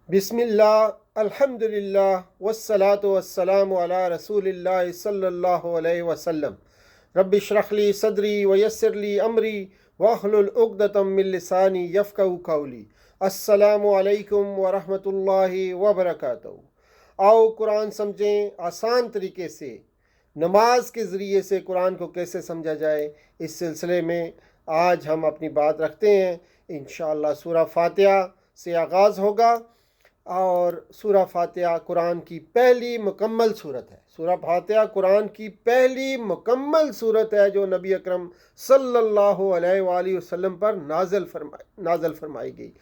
Bismillah, alhamdulillah, wassalatu wassalamu ala rasulillah sallallahu alayhi wa sallam. Rabbi shrah li sadri wa yassir li amri wa ahlul uqdatam min lisani yafqahu qawli. Assalamu alaikum wa rahmatullahi wa barakatuh. आओ कुरान समझें आसान तरीके से, नमाज के ज़रिए से कुरान को कैसे समझा जाए, इस सिलसिले में आज हम अपनी बात रखते हैं। इंशाअल्लाह सूरह फातिहा से आगाज़ होगा और सूरह फातिहा कुरान की पहली मुकम्मल सूरत है। सूरह फातिहा कुरान की पहली मुकम्मल सूरत है जो नबी अकरम सल्लल्लाहु अलैहि वसल्लम पर नाज़िल फरमाई गई।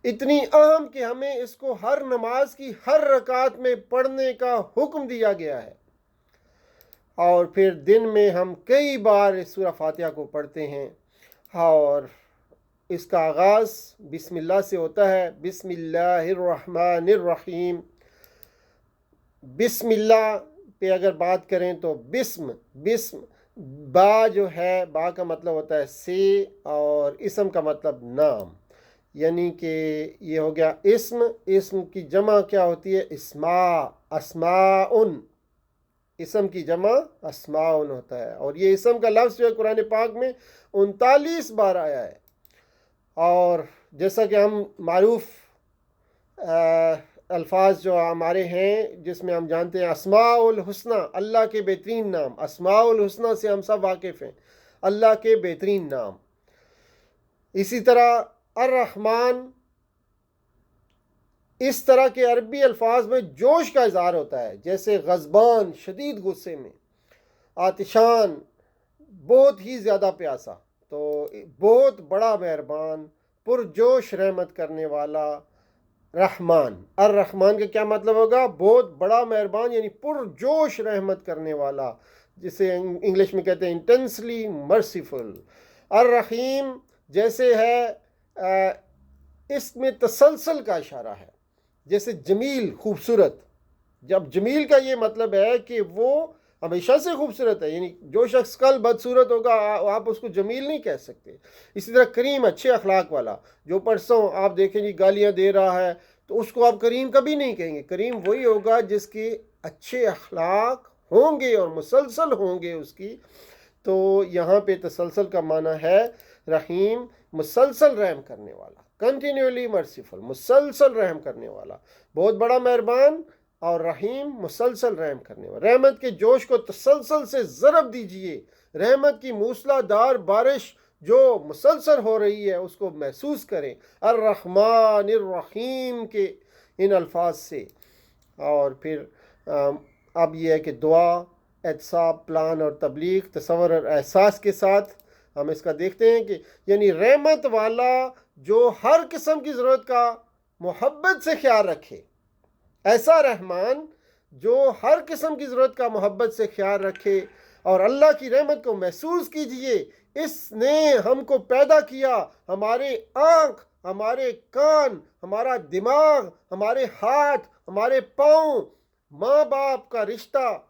इतनी अहम कि हमें इसको हर नमाज की हर रकात में पढ़ने का हुक्म दिया गया है और फिर दिन में हम कई बार इस सूरह फातिहा को पढ़ते हैं। और इसका आगाज़ बिस्मिल्लाह से होता है। बिस्मिल्लाहिर्रहमानिर्रहीम। बिस्मिल्लाह पे अगर बात करें तो बिस्म बा जो है, बा का मतलब होता है से और इसम का मतलब नाम, यानी कि ये हो गया इस्म की जमा क्या होती है? अस्माउन। इसम की जमा अस्माउन होता है और ये इसम का लफ्ज़ जो है कुरान पाक में 39 बार आया है। और जैसा कि हम मारूफ अल्फाज जो हमारे हैं जिसमें हम जानते हैं अस्माउल हुस्ना, अल्लाह के बेहतरीन नाम। अस्माउल हुस्ना से हम सब वाकिफ़ हैं, अल्लाह के बेहतरीन नाम। इसी तरह अर्रहमान, इस तरह के अरबी अल्फाज में जोश का इज़हार होता है, जैसे गज़बान शदीद गुस्से में, आतिशान बहुत ही ज़्यादा प्यासा, तो बहुत बड़ा मेहरबान, पुरजोश रहमत करने वाला रहमान। अर्रहमान का क्या मतलब होगा? बहुत बड़ा मेहरबान यानी पुरजोश रहमत करने वाला, जिसे इंग्लिश में कहते हैं इंटेंसली मर्सीफुल। अर्रहीम जैसे है इसमें तसलसल का इशारा है, जैसे जमील खूबसूरत। जब जमील का ये मतलब है कि वो हमेशा से खूबसूरत है, यानी जो शख्स कल बदसूरत होगा आप उसको जमील नहीं कह सकते। इसी तरह करीम, अच्छे अखलाक वाला। जो परसों आप देखें जी गालियाँ दे रहा है तो उसको आप करीम कभी नहीं कहेंगे। करीम वही होगा जिसके अच्छे अखलाक होंगे और मुसलसल होंगे उसकी। तो यहाँ पे तसलसल का माना है रहीम, मुसलसल रहम करने वाला, कंटिन्यूअली मर्सीफुल, मुसलसल रहम करने वाला, बहुत बड़ा मेहरबान। और रहीम मुसलसल रहम करने वाला। रहमत के जोश को तसलसल से ज़रब दीजिए। रहमत की मूसलाधार बारिश जो मुसलसल हो रही है उसको महसूस करें अर्रहमानिर्रहीम के इन अल्फाज से। और फिर अब यह है कि दुआ, एहतसाब, प्लान और तबलीग, तसव्वुर और एहसास के साथ हम इसका देखते हैं कि यानी रहमत वाला जो हर किस्म की ज़रूरत का मोहब्बत से ख्याल रखे, ऐसा रहमान जो हर किस्म की ज़रूरत का मोहब्बत से ख्याल रखे। और अल्लाह की रहमत को महसूस कीजिए। इसने हमको पैदा किया, हमारे आँख, हमारे कान, हमारा दिमाग, हमारे हाथ, हमारे पाँव, माँ बाप का रिश्ता,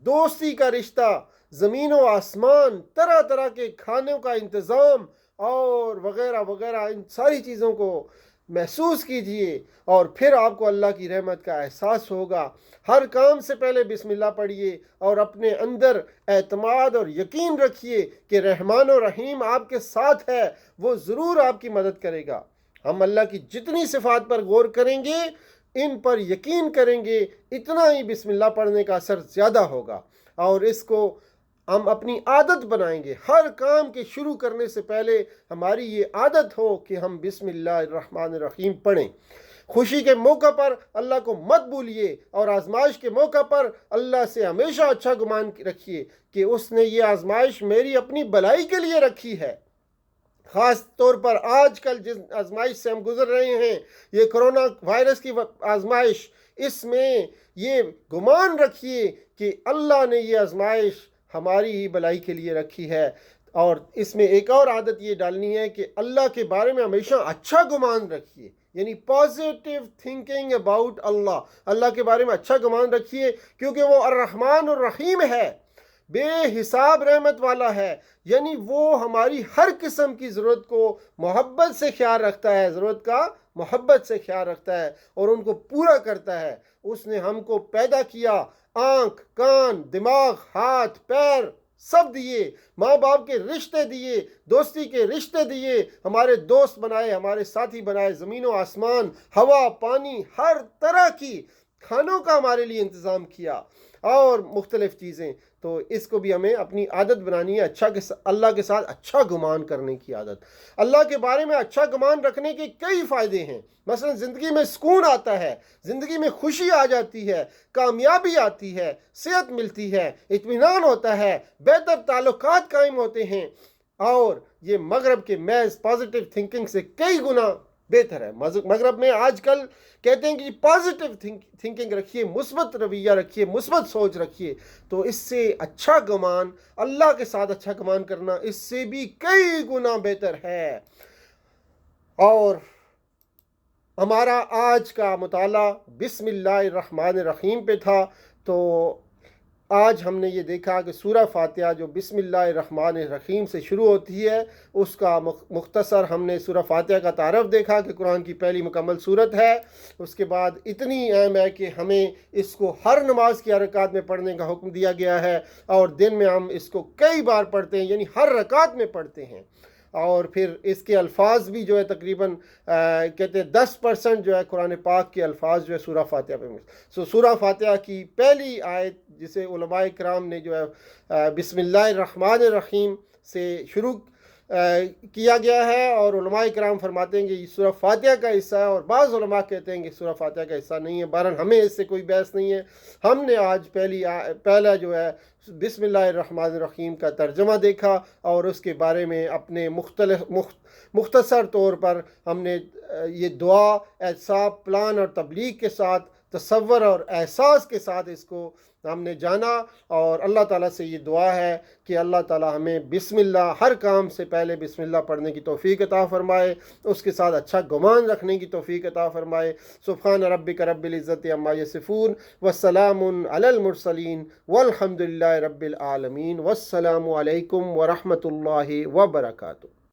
दोस्ती का रिश्ता, ज़मीन व आसमान, तरह तरह के खानों का इंतज़ाम और वगैरह वगैरह, इन सारी चीज़ों को महसूस कीजिए और फिर आपको अल्लाह की रहमत का एहसास होगा। हर काम से पहले बिस्मिल्लाह पढ़िए और अपने अंदर एतमाद और यकीन रखिए कि रहमान और रहीम आपके साथ है, वो ज़रूर आपकी मदद करेगा। हम अल्लाह की जितनी सिफ़ात पर गौर करेंगे, इन पर यकीन करेंगे, इतना ही बिस्मिल्लाह पढ़ने का असर ज़्यादा होगा। और इसको हम अपनी आदत बनाएंगे। हर काम के शुरू करने से पहले हमारी ये आदत हो कि हम बिस्मिल्लाहिर्रहमानिर्रहीम पढ़ें। खुशी के मौका पर अल्लाह को मत भूलिए और आजमाइश के मौका पर अल्लाह से हमेशा अच्छा गुमान रखिए कि उसने ये आजमाइश मेरी अपनी भलाई के लिए रखी है। ख़ास तौर पर आजकल जिस आजमाइश से हम गुजर रहे हैं, ये कोरोना वायरस की आजमाइश, इसमें ये गुमान रखिए कि अल्लाह ने ये आजमाइश हमारी ही भलाई के लिए रखी है। और इसमें एक और आदत ये डालनी है कि अल्लाह के बारे में हमेशा अच्छा गुमान रखिए, यानी पॉजिटिव थिंकिंग अबाउट अल्लाह। अल्लाह के बारे में अच्छा गुमान रखिए क्योंकि वो अर्रहमान और रहीम है। بے حساب رحمت والا ہے، یعنی وہ ہماری ہر قسم کی ضرورت کو محبت سے خیال رکھتا ہے، ضرورت کا محبت سے خیال رکھتا ہے اور ان کو پورا کرتا ہے۔ اس نے ہم کو پیدا کیا، آنکھ، کان، دماغ، ہاتھ، پیر سب دیے، ماں باپ کے رشتے دیے، دوستی کے رشتے دیے، ہمارے دوست بنائے، ہمارے ساتھی بنائے، زمین و آسمان، ہوا، پانی، ہر طرح کی کھانوں کا ہمارے لیے انتظام کیا اور مختلف چیزیں۔ تو اس کو بھی ہمیں اپنی عادت بنانی ہے، اللہ کے ساتھ اچھا گمان کرنے کی عادت۔ اللہ کے بارے میں اچھا گمان رکھنے کے کئی فائدے ہیں، مثلا زندگی میں سکون آتا ہے، زندگی میں خوشی آ جاتی ہے، کامیابی آتی ہے، صحت ملتی ہے، اطمینان ہوتا ہے، بہتر تعلقات قائم ہوتے ہیں، اور یہ مغرب کے محض پازیٹیو تھنکنگ سے کئی گنا بہتر ہے۔ مغرب میں آج کل کہتے ہیں کہ پازیٹیو تھنکنگ رکھیے، مثبت رویہ رکھیے، مثبت سوچ رکھیے، تو اس سے اچھا گمان، اللہ کے ساتھ اچھا گمان کرنا اس سے بھی کئی گنا بہتر ہے۔ اور ہمارا آج کا مطالعہ بسم اللہ الرحمن الرحیم پہ تھا، تو آج ہم نے یہ دیکھا کہ سورہ فاتحہ جو بسم اللہ الرحمن الرحیم سے شروع ہوتی ہے، اس کا مختصر ہم نے سورہ فاتحہ کا تعارف دیکھا کہ قرآن کی پہلی مکمل سورت ہے۔ اس کے بعد اتنی اہم ہے کہ ہمیں اس کو ہر نماز کی رکعت میں پڑھنے کا حکم دیا گیا ہے، اور دن میں ہم اس کو کئی بار پڑھتے ہیں، یعنی ہر رکعت میں پڑھتے ہیں۔ اور پھر اس کے الفاظ بھی جو ہے تقریباً کہتے ہیں 10% جو ہے قرآن پاک کے الفاظ جو ہے سورہ فاتحہ پہ سورہ فاتحہ کی پہلی آیت جسے علماء کرام نے جو ہے بسم اللہ الرحمن الرحیم سے شروع کیا گیا ہے، اور علماء کرام فرماتے ہیں کہ یہ سورہ فاتحہ کا حصہ ہے، اور بعض علماء کہتے ہیں کہ سورہ فاتحہ کا حصہ نہیں ہے۔ بہرحال ہمیں اس سے کوئی بحث نہیں ہے، ہم نے آج پہلا جو ہے بسم اللہ الرحمن الرحیم کا ترجمہ دیکھا، اور اس کے بارے میں اپنے مختصر طور پر ہم نے یہ دعا احتساب، پلان اور تبلیغ کے ساتھ، تصور اور احساس کے ساتھ اس کو ہم نے جانا، اور اللہ تعالیٰ سے یہ دعا ہے کہ اللہ تعالیٰ ہمیں بسم اللہ، ہر کام سے پہلے بسم اللہ پڑھنے کی توفیق عطا فرمائے، اس کے ساتھ اچھا گمان رکھنے کی توفیق عطا فرمائے۔ سبحان ربک رب العزت عما یصفون والسلام علی المرسلین والحمد للہ رب العالمین، والسلام علیکم ورحمۃ اللہ وبرکاتہ۔